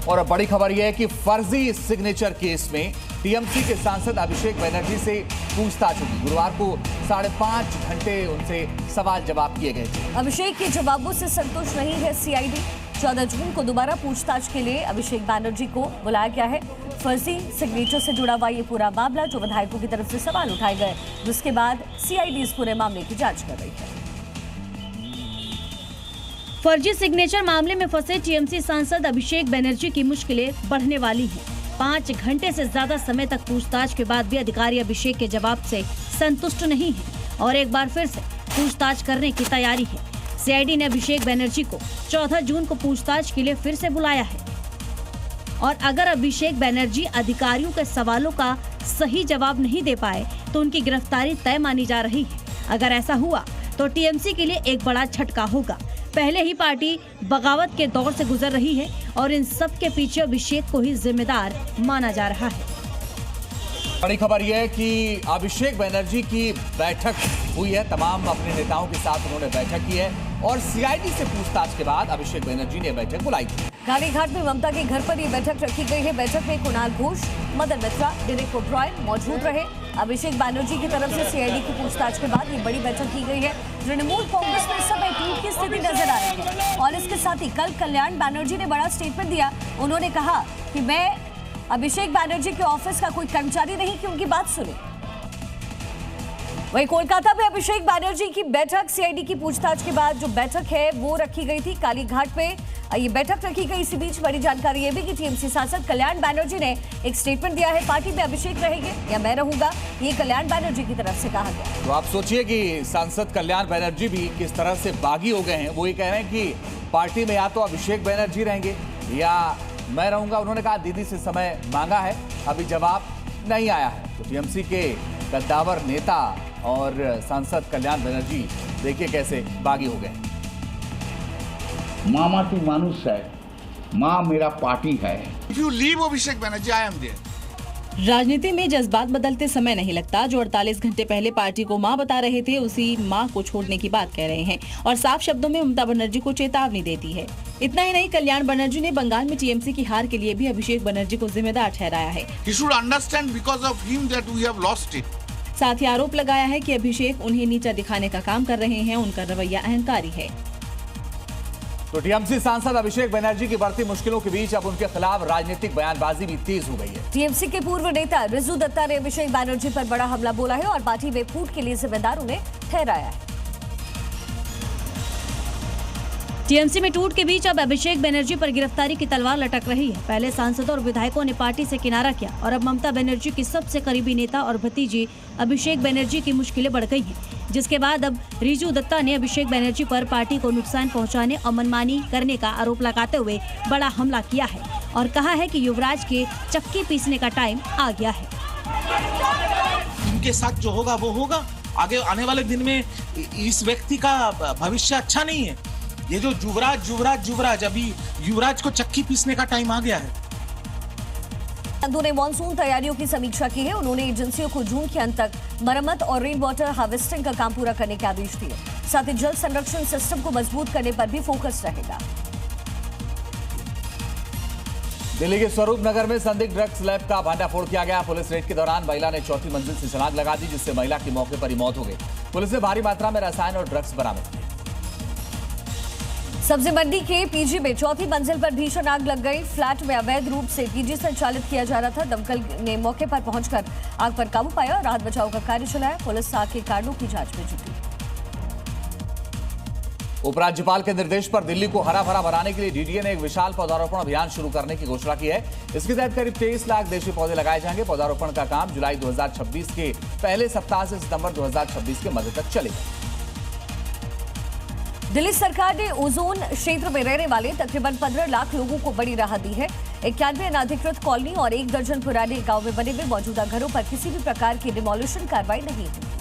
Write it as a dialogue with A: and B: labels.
A: और अब बड़ी खबर यह है कि फर्जी सिग्नेचर केस में टीएमसी के सांसद अभिषेक बनर्जी से पूछताछ होगी। गुरुवार को 5.5 घंटे उनसे सवाल जवाब किए गए थे।
B: अभिषेक के जवाबों से संतुष्ट नहीं है सीआईडी। 14 जून को दोबारा पूछताछ के लिए अभिषेक बनर्जी को बुलाया गया है। फर्जी सिग्नेचर से जुड़ा हुआ ये पूरा मामला जो विधायकों की तरफ से सवाल उठाए गए, जिसके बाद सीआईडी इस पूरे मामले की जांच कर रही है।
C: फर्जी सिग्नेचर मामले में फंसे टीएमसी सांसद अभिषेक बनर्जी की मुश्किलें बढ़ने वाली हैं। 5 घंटे से ज्यादा समय तक पूछताछ के बाद भी अधिकारी अभिषेक के जवाब से संतुष्ट नहीं है और एक बार फिर से पूछताछ करने की तैयारी है। सीआईडी ने अभिषेक बनर्जी को 14 जून को पूछताछ के लिए फिर से बुलाया है और अगर अभिषेक बनर्जी अधिकारियों के सवालों का सही जवाब नहीं दे पाए तो उनकी गिरफ्तारी तय मानी जा रही है। अगर ऐसा हुआ तो टीएमसी के लिए एक बड़ा झटका होगा। पहले ही पार्टी बगावत के दौर से गुजर रही है और इन सब के पीछे अभिषेक को ही जिम्मेदार माना जा रहा है।
A: बड़ी खबर यह है कि अभिषेक बनर्जी की बैठक हुई है। तमाम अपने नेताओं के साथ उन्होंने बैठक की है और सीआईडी से पूछताछ के बाद अभिषेक बनर्जी ने बैठक बुलाई थी।
B: गाड़ीघाट में ममता के घर पर ये बैठक रखी गई है। बैठक में कुणाल घोष, मदन मित्रा, डेरेक ओब्रायन मौजूद रहे। अभिषेक बनर्जी की तरफ से सीआईडी की पूछताछ के बाद ये बड़ी बैठक की गई है। तृणमूल कांग्रेस में इस समय टूट की स्थिति नजर आ रही है और इसके साथ ही कल कल्याण बनर्जी ने बड़ा स्टेटमेंट दिया। उन्होंने कहा कि मैं अभिषेक बनर्जी के ऑफिस का कोई कर्मचारी नहीं कि उनकी बात सुने। वहीं कोलकाता में अभिषेक बनर्जी की बैठक सीआईडी की पूछताछ के बाद जो बैठक है वो रखी गई थी। कालीघाट पे ये बैठक रखी गई। इसी बीच बड़ी जानकारी ये भी कि टीएमसी सांसद कल्याण बनर्जी ने एक स्टेटमेंट दिया है। पार्टी में अभिषेक रहेंगे या मैं रहूंगा, ये कल्याण बनर्जी की तरफ से कहा गया।
A: तो आप सोचिए कि सांसद कल्याण बनर्जी भी किस तरह से बागी हो गए हैं। वो ये कह रहे हैं कि पार्टी में या तो अभिषेक बनर्जी रहेंगे या मैं रहूंगा। उन्होंने कहा दीदी से समय मांगा है, अभी जवाब नहीं आया है। तो टीएमसी के कद्दावर नेता और सांसद कल्याण बनर्जी देखिए कैसे बागी हो गए।
D: मामा तू मानुष है, माँ मेरा पार्टी है।
E: If you leave Abhishek Banerjee, I am there.
F: राजनीति में जज्बात बदलते समय नहीं लगता। जो 48 घंटे पहले पार्टी को मां बता रहे थे, उसी मां को छोड़ने की बात कह रहे हैं और साफ शब्दों में ममता बनर्जी को चेतावनी देती है। इतना ही नहीं, कल्याण बनर्जी ने बंगाल में टीएमसी की हार के लिए भी अभिषेक बनर्जी को जिम्मेदार ठहराया है।
E: He should understand because of him that we have lost it.
F: साथ ही आरोप लगाया है कि अभिषेक उन्हें नीचा दिखाने का काम कर रहे हैं। उनका रवैया अहंकारी है।
A: तो टीएमसी सांसद अभिषेक बनर्जी की बढ़ती मुश्किलों के बीच अब उनके खिलाफ राजनीतिक बयानबाजी भी तेज हो गई है।
B: टीएमसी के पूर्व नेता रिजू दत्ता ने अभिषेक बनर्जी पर बड़ा हमला बोला है और पार्टी में फूट के लिए जिम्मेदार उन्हें ठहराया है।
C: टीएमसी में टूट के बीच अब अभिषेक बनर्जी पर गिरफ्तारी की तलवार लटक रही है। पहले सांसदों और विधायकों ने पार्टी से किनारा किया और अब ममता बनर्जी की सबसे करीबी नेता और भतीजी अभिषेक बनर्जी की मुश्किलें बढ़ गई हैं, जिसके बाद अब रिजू दत्ता ने अभिषेक बनर्जी पर पार्टी को नुकसान पहुंचाने और मनमानी करने का आरोप लगाते हुए बड़ा हमला किया है और कहा है कि युवराज के चक्की पीसने का टाइम आ गया है।
G: इनके साथ जो होगा वो होगा। आगे आने वाले दिन में इस व्यक्ति का भविष्य अच्छा नहीं है। ये जो युवराज अभी युवराज को चक्की पीसने का टाइम आ गया है।
B: संधू ने मानसून तैयारियों की समीक्षा की है। उन्होंने एजेंसियों को जून के अंत तक मरम्मत और रेन वाटर हार्वेस्टिंग का काम पूरा करने के आदेश दिए। साथ ही जल संरक्षण सिस्टम को मजबूत करने पर भी फोकस रहेगा।
A: दिल्ली के स्वरूप नगर में संदिग्ध ड्रग्स लैब का भांडाफोड़ किया गया। पुलिस रेड के दौरान महिला ने 4थी मंजिल से छलांग लगा दी, जिससे महिला की मौके पर ही मौत हो गई। पुलिस ने भारी मात्रा में रसायन और ड्रग्स बरामद किए।
B: सब्जी मंडी के पीजी में 4थी मंजिल पर भीषण आग लग गई। फ्लैट में अवैध रूप से पीजी संचालित किया जा रहा था। दमकल ने मौके पर पहुंचकर आग पर काबू पाया और राहत बचाव का कार्य चलाया। पुलिस आग के कारणों की जांच में जुटी।
A: उपराज्यपाल के निर्देश पर दिल्ली को हरा भरा बनाने के लिए डीडीए ने एक विशाल पौधारोपण अभियान शुरू करने की घोषणा की है। इसके तहत करीब 23 लाख देशी पौधे लगाए जाएंगे। पौधारोपण का काम जुलाई 2026 के पहले सप्ताह से सितंबर 2026 के मध्य तक चलेगा।
B: दिल्ली सरकार ने ओजोन क्षेत्र में रहने वाले तकरीबन 15 लाख लोगों को बड़ी राहत दी है। 91 अनाधिकृत कॉलोनी और 1 दर्जन पुराने गांव में बने हुए मौजूदा घरों पर किसी भी प्रकार की डिमोलिशन कार्रवाई नहीं हुई।